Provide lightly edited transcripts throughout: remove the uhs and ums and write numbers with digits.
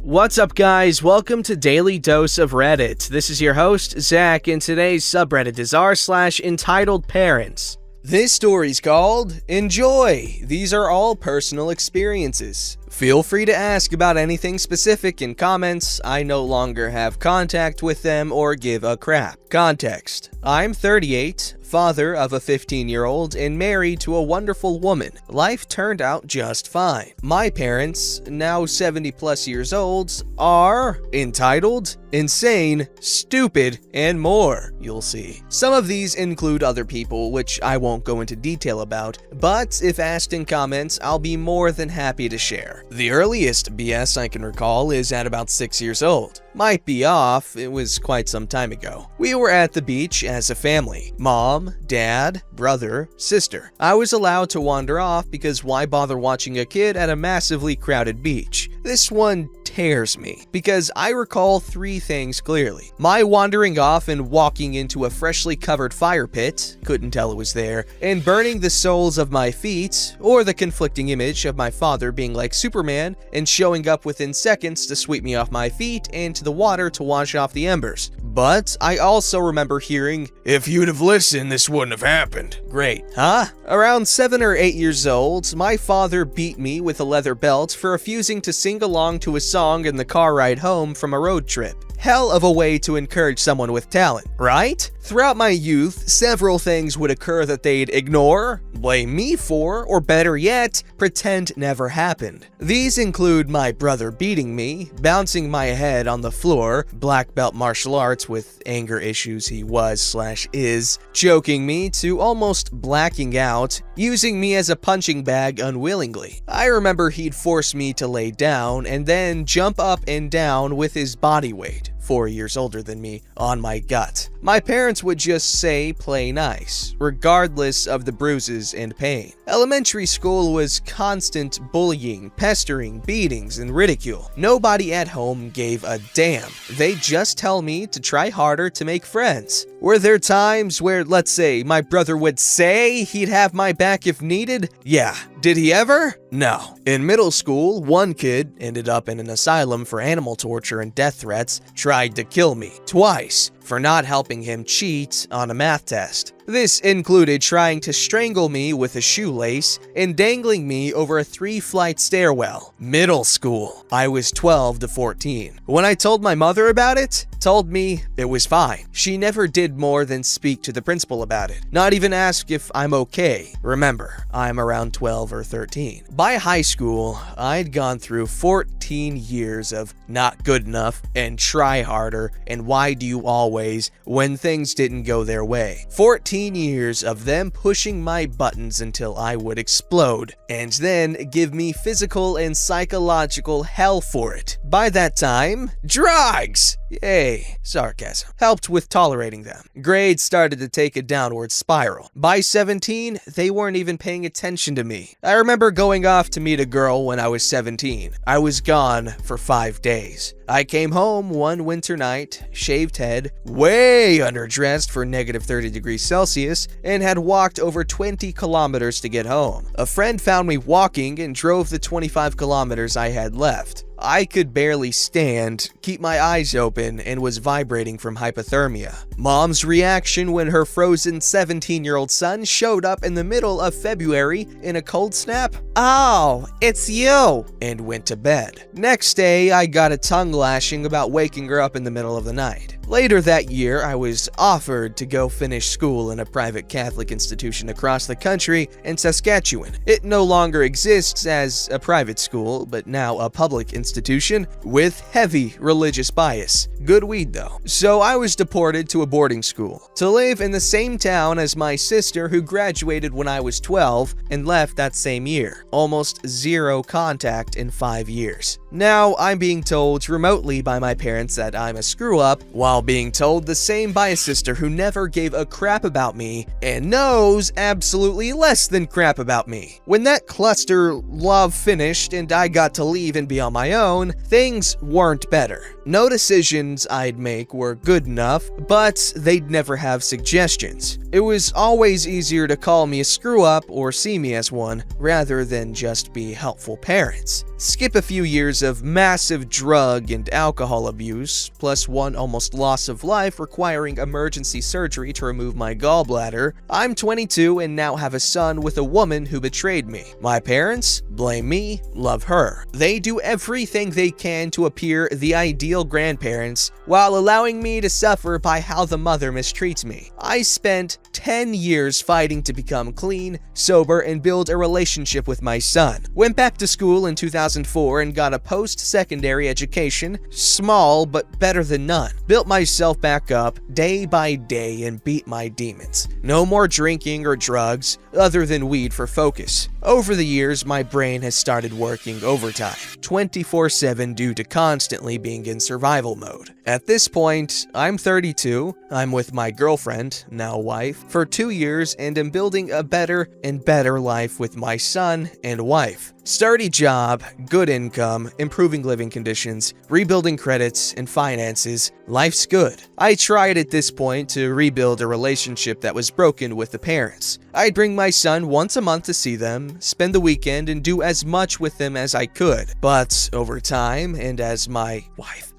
What's up, guys? Welcome to Daily Dose of Reddit. This is your host, Zach, and today's subreddit is r/EntitledParents. This story's called Enjoy. These are all personal experiences. Feel free to ask about anything specific in comments. I no longer have contact with them or give a crap. Context: I'm 38, father of a 15-year-old, and married to a wonderful woman. Life turned out just fine. My parents, now 70+ years old, are entitled, insane, stupid, and more. You'll see. Some of these include other people, which I won't go into detail about, but if asked in comments, I'll be more than happy to share. The earliest BS I can recall is at about 6 years old. Might be off, it was quite some time ago. We were at the beach as a family. Mom, dad, brother, sister. I was allowed to wander off because why bother watching a kid at a massively crowded beach? This one tears me because I recall three things clearly. My wandering off and walking into a freshly covered fire pit, couldn't tell it was there, and burning the soles of my feet, or the conflicting image of my father being like Superman and showing up within seconds to sweep me off my feet and to the water to wash off the embers. But I also remember hearing, "If you'd have listened, this wouldn't have happened." Great, huh? Around 7 or 8 years old, my father beat me with a leather belt for refusing to sing along to a song in the car ride home from a road trip. Hell of a way to encourage someone with talent, right? Throughout my youth, several things would occur that they'd ignore, blame me for, or better yet, pretend never happened. These include my brother beating me, bouncing my head on the floor, black belt martial arts with anger issues he was/is, choking me to almost blacking out, using me as a punching bag unwillingly. I remember he'd force me to lay down and then jump up and down with his body weight, 4 years older than me, on my gut. My parents would just say play nice, regardless of the bruises and pain. Elementary school was constant bullying, pestering, beatings, and ridicule. Nobody at home gave a damn. They'd just tell me to try harder to make friends. Were there times where, let's say, my brother would say he'd have my back if needed? Yeah. Did he ever? No. In middle school, one kid ended up in an asylum for animal torture and death threats, tried to kill me twice for not helping him cheat on a math test. This included trying to strangle me with a shoelace and dangling me over a 3-flight stairwell. Middle school. I was 12 to 14. When I told my mother about it, told me it was fine. She never did more than speak to the principal about it, not even ask if I'm okay. Remember, I'm around 12 or 13. By high school, I'd gone through 14 years of not good enough and try harder and why do you always when things didn't go their way. 14 years of them pushing my buttons until I would explode, and then give me physical and psychological hell for it. By that time, drugs! Yay, sarcasm. Helped with tolerating them. Grades started to take a downward spiral. By 17, they weren't even paying attention to me. I remember going off to meet a girl when I was 17. I was gone for 5 days. I came home one winter night, shaved head, way underdressed for -30°C, and had walked over 20 kilometers to get home. A friend found me walking and drove the 25 kilometers I had left. I could barely stand, keep my eyes open, and was vibrating from hypothermia. Mom's reaction when her frozen 17-year-old son showed up in the middle of February in a cold snap? "Oh, it's you!" and went to bed. Next day, I got a tongue lashing about waking her up in the middle of the night. Later that year, I was offered to go finish school in a private Catholic institution across the country in Saskatchewan. It no longer exists as a private school, but now a public institution with heavy religious bias. Good weed though. So I was deported to a boarding school to live in the same town as my sister who graduated when I was 12 and left that same year. Almost zero contact in 5 years. Now I'm being told remotely by my parents that I'm a screw-up, while being told the same by a sister who never gave a crap about me and knows absolutely less than crap about me. When that cluster love finished and I got to leave and be on my own, things weren't better. No decisions I'd make were good enough, but they'd never have suggestions. It was always easier to call me a screw-up or see me as one, rather than just be helpful parents. Skip a few years of massive drug and alcohol abuse, plus one almost loss of life requiring emergency surgery to remove my gallbladder, I'm 22 and now have a son with a woman who betrayed me. My parents blame me, love her. They do everything they can to appear the ideal grandparents while allowing me to suffer by how the mother mistreats me. I spent 10 years fighting to become clean, sober, and build a relationship with my son. Went back to school in 2004 and got a post-secondary education, small but better than none. Built myself back up day by day and beat my demons. No more drinking or drugs, other than weed for focus. Over the years, my brain has started working overtime, 24/7 due to constantly being in survival mode. At this point, I'm 32, I'm with my girlfriend, now wife, for 2 years and am building a better and better life with my son and wife. Sturdy job, good income, improving living conditions, rebuilding credits and finances, life's good. I tried at this point to rebuild a relationship that was broken with the parents. I'd bring my son once a month to see them, spend the weekend, and do as much with them as I could. But over time, and as my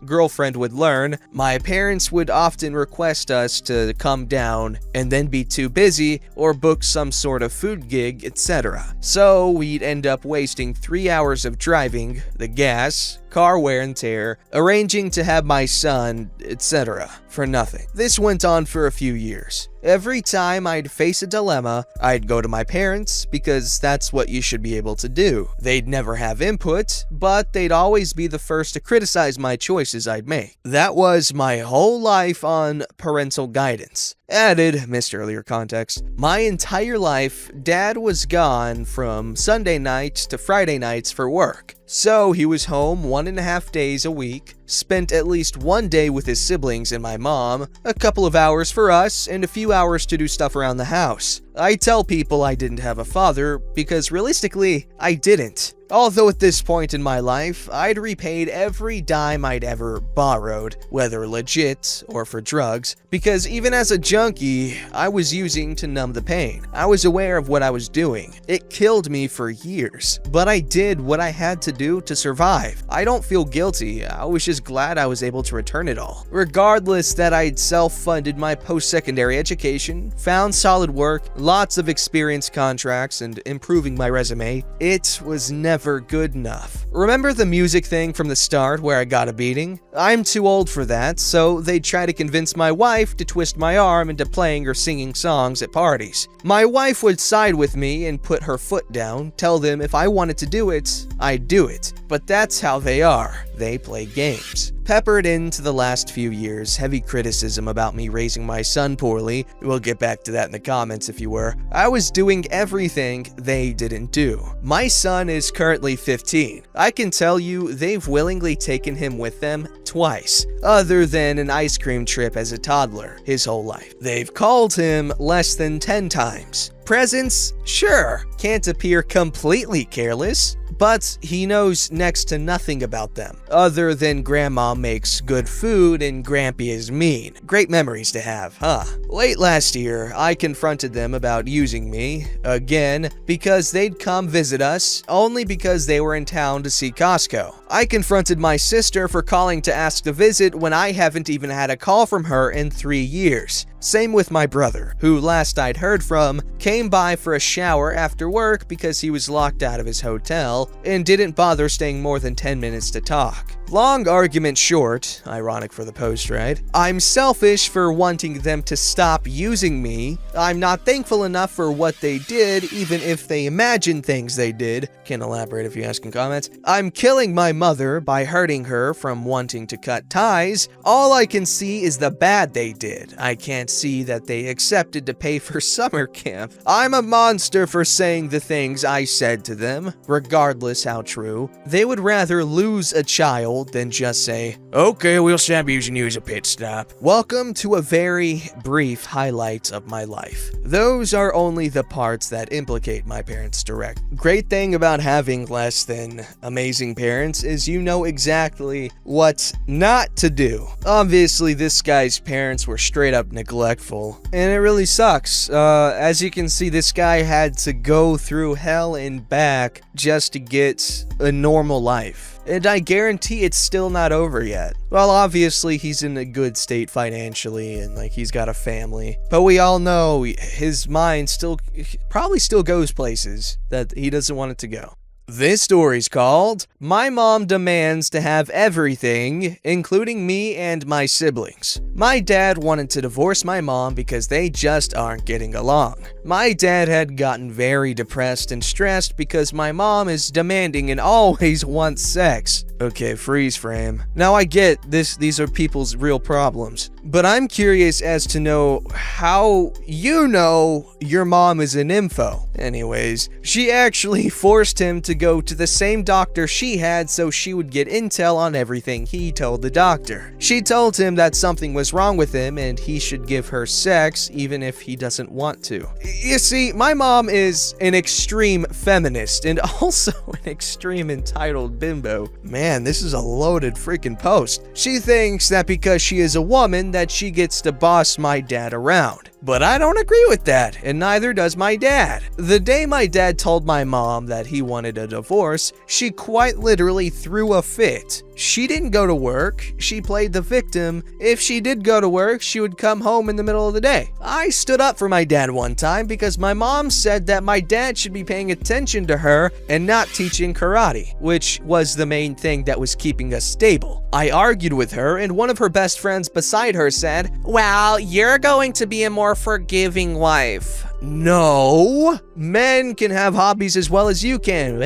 girlfriend would learn, my parents would often request us to come down and then be too busy or book some sort of food gig, etc. So we'd end up wasting 3 hours of driving, the gas, car wear and tear, arranging to have my son, etc. for nothing. This went on for a few years. Every time I'd face a dilemma, I'd go to my parents because that's what you should be able to do. They'd never have input, but they'd always be the first to criticize my choices I'd make. That was my whole life on parental guidance. Added, missed earlier context, my entire life, Dad was gone from Sunday nights to Friday nights for work. So he was home 1.5 days a week, spent at least one day with his siblings and my mom, a couple of hours for us, and a few hours to do stuff around the house. I tell people I didn't have a father because realistically, I didn't. Although at this point in my life, I'd repaid every dime I'd ever borrowed, whether legit or for drugs, because even as a junkie, I was using to numb the pain. I was aware of what I was doing. It killed me for years, but I did what I had to do to survive. I don't feel guilty, I was just glad I was able to return it all. Regardless that I'd self-funded my post-secondary education, found solid work, lots of experience contracts, and improving my resume, it was never good enough. Remember the music thing from the start where I got a beating? I'm too old for that, so they'd try to convince my wife to twist my arm into playing or singing songs at parties. My wife would side with me and put her foot down, tell them if I wanted to do it, I'd do it. But that's how they are. They play games. Peppered into the last few years, heavy criticism about me raising my son poorly. We'll get back to that in the comments if you were. I was doing everything they didn't do. My son is currently 15. I can tell you they've willingly taken him with them twice, other than an ice cream trip as a toddler his whole life. They've called him less than 10 times. Presents? Sure. Can't appear completely careless, but he knows next to nothing about them, other than Grandma makes good food and Grampy is mean. Great memories to have, huh? Late last year, I confronted them about using me, again, because they'd come visit us, only because they were in town to see Costco. I confronted my sister for calling to ask to visit when I haven't even had a call from her in 3 years. Same with my brother, who last I'd heard from, came by for a shower after work because he was locked out of his hotel and didn't bother staying more than 10 minutes to talk. Long argument short, ironic for the post, right? I'm selfish for wanting them to stop using me. I'm not thankful enough for what they did, even if they imagine things they did. Can elaborate if you ask in comments. I'm killing my mother by hurting her from wanting to cut ties. All I can see is the bad they did. I can't see that they accepted to pay for summer camp. I'm a monster for saying the things I said to them, regardless how true. They would rather lose a child than just say, okay, we'll stop using you as a pit stop. Welcome to a very brief highlight of my life. Those are only the parts that implicate my parents direct. Great thing about having less than amazing parents is you know exactly what not to do. Obviously, this guy's parents were straight up neglectful, and it really sucks. As you can see, this guy had to go through hell and back just to get a normal life. and I guarantee it's still not over yet. Well, obviously he's in a good state financially and he's got a family, but we all know his mind probably still goes places that he doesn't want it to go. This story's called, My Mom Demands to Have Everything, Including Me and My Siblings. My dad wanted to divorce my mom because they just aren't getting along. My dad had gotten very depressed and stressed because my mom is demanding and always wants sex. Okay, freeze frame. Now I get these are people's real problems, but I'm curious as to know how you know your mom is an info. Anyways, she actually forced him to go to the same doctor she had so she would get intel on everything he told the doctor. She told him that something was wrong with him and he should give her sex even if he doesn't want to. You see, my mom is an extreme feminist and also an extreme entitled bimbo. Man, this is a loaded freaking post. She thinks that because she is a woman that she gets to boss my dad around. But I don't agree with that, and neither does my dad. The day my dad told my mom that he wanted a divorce, she quite literally threw a fit. She didn't go to work, she played the victim. If she did go to work, she would come home in the middle of the day. I stood up for my dad one time because my mom said that my dad should be paying attention to her and not teaching karate, which was the main thing that was keeping us stable. I argued with her, and one of her best friends beside her said, "Well, you're going to be a more forgiving wife." No, men can have hobbies as well as you can.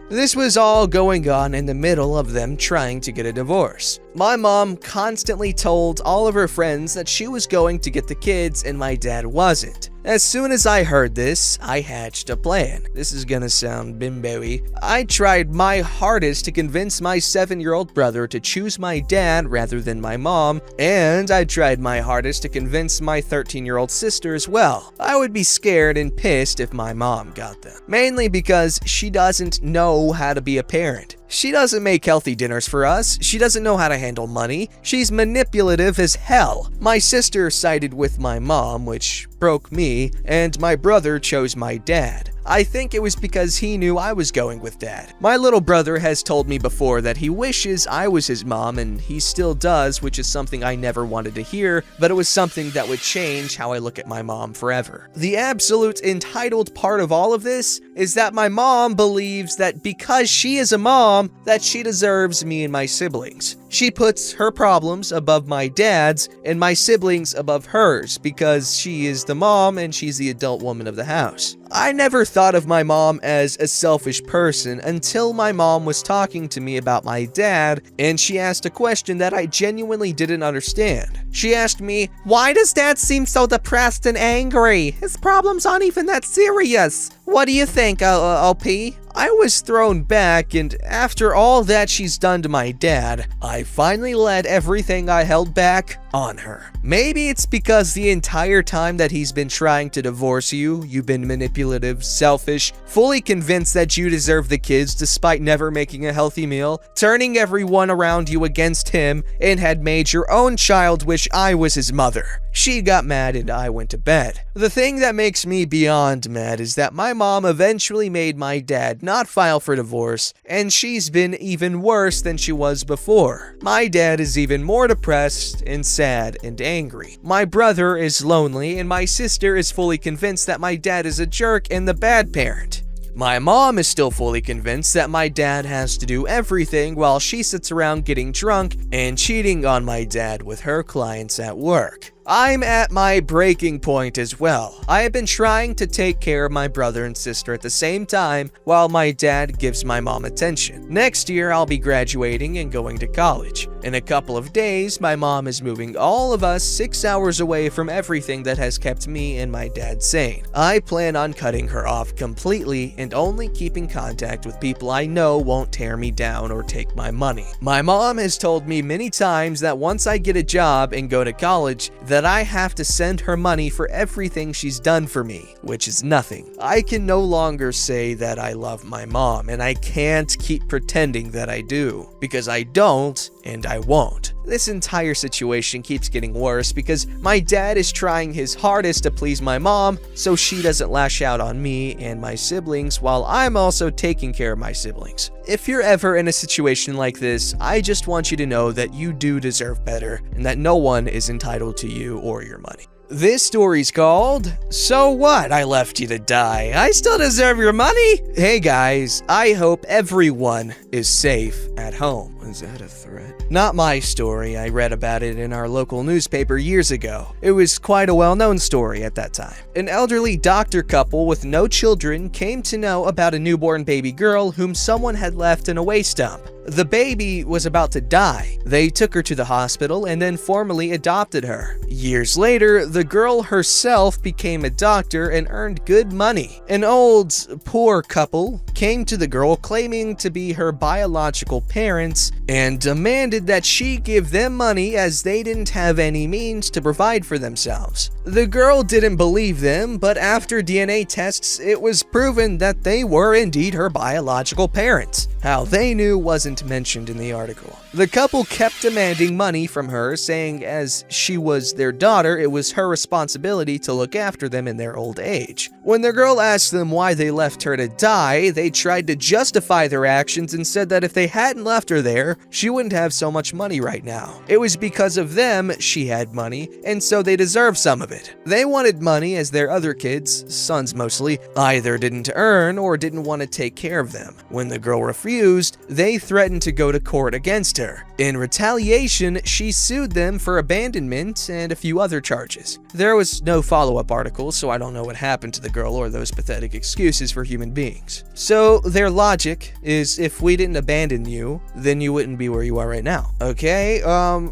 This was all going on in the middle of them trying to get a divorce. My mom constantly told all of her friends that she was going to get the kids and my dad wasn't. As soon as I heard this, I hatched a plan. This is gonna sound bimbo-y. I tried my hardest to convince my 7-year-old brother to choose my dad rather than my mom, and I tried my hardest to convince my 13-year-old sister as well. I would be scared and pissed if my mom got them. Mainly because she doesn't know how to be a parent. She doesn't make healthy dinners for us. She doesn't know how to handle money. She's manipulative as hell. My sister sided with my mom, which broke me, and my brother chose my dad. I think it was because he knew I was going with dad. My little brother has told me before that he wishes I was his mom, and he still does, which is something I never wanted to hear, but it was something that would change how I look at my mom forever. The absolute entitled part of all of this is that my mom believes that because she is a mom, that she deserves me and my siblings. She puts her problems above my dad's and my siblings above hers because she is the mom and she's the adult woman of the house. I never thought of my mom as a selfish person until my mom was talking to me about my dad, and she asked a question that I genuinely didn't understand. She asked me, "Why does dad seem so depressed and angry? His problems aren't even that serious. What do you think, OP?" I was thrown back, and after all that she's done to my dad, I finally let everything I held back on her. Maybe it's because the entire time that he's been trying to divorce you, you've been manipulative, selfish, fully convinced that you deserve the kids despite never making a healthy meal, turning everyone around you against him, and had made your own child wish I was his mother. She got mad and I went to bed. The thing that makes me beyond mad is that my mom eventually made my dad not file for divorce, and she's been even worse than she was before. My dad is even more depressed and sad and angry. My brother is lonely, and my sister is fully convinced that my dad is a jerk and the bad parent. My mom is still fully convinced that my dad has to do everything while she sits around getting drunk and cheating on my dad with her clients at work. I'm at my breaking point as well. I have been trying to take care of my brother and sister at the same time while my dad gives my mom attention. Next year, I'll be graduating and going to college. In a couple of days, my mom is moving all of us 6 hours away from everything that has kept me and my dad sane. I plan on cutting her off completely and only keeping contact with people I know won't tear me down or take my money. My mom has told me many times that once I get a job and go to college, that I have to send her money for everything she's done for me, which is nothing. I can no longer say that I love my mom, and I can't keep pretending that I do, because I don't and I won't. This entire situation keeps getting worse because my dad is trying his hardest to please my mom so she doesn't lash out on me and my siblings while I'm also taking care of my siblings. If you're ever in a situation like this, I just want you to know that you do deserve better and that no one is entitled to you or your money. This story's called, So What? I Left You to Die. I Still Deserve Your Money? Hey guys, I hope everyone is safe at home. Is that a threat? Not my story. I read about it in our local newspaper years ago. It was quite a well-known story at that time. An elderly doctor couple with no children came to know about a newborn baby girl whom someone had left in a waste dump. The baby was about to die. They took her to the hospital and then formally adopted her. Years later, the girl herself became a doctor and earned good money. An old, poor couple came to the girl claiming to be her biological parents and demanded that she give them money as they didn't have any means to provide for themselves. The girl didn't believe them, but after DNA tests, it was proven that they were indeed her biological parents. How they knew wasn't mentioned in the article. The couple kept demanding money from her, saying as she was their daughter, it was her responsibility to look after them in their old age. When the girl asked them why they left her to die, they tried to justify their actions and said that if they hadn't left her there, she wouldn't have so much money right now. It was because of them she had money, and so they deserved some of it. They wanted money as their other kids, sons mostly, either didn't earn or didn't want to take care of them. When the girl refused, they threatened to go to court against her. In retaliation, she sued them for abandonment and a few other charges. There was no follow-up article, so I don't know what happened to the girl or those pathetic excuses for human beings. So their logic is if we didn't abandon you, then you wouldn't be where you are right now. Okay,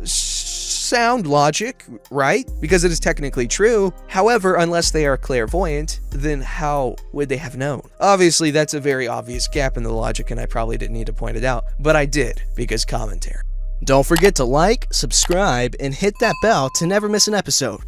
sound logic, right? Because it is technically true. However, unless they are clairvoyant, then how would they have known? Obviously, that's a very obvious gap in the logic, and I probably didn't need to point it out, but I did, because commentary. Don't forget to like, subscribe, and hit that bell to never miss an episode.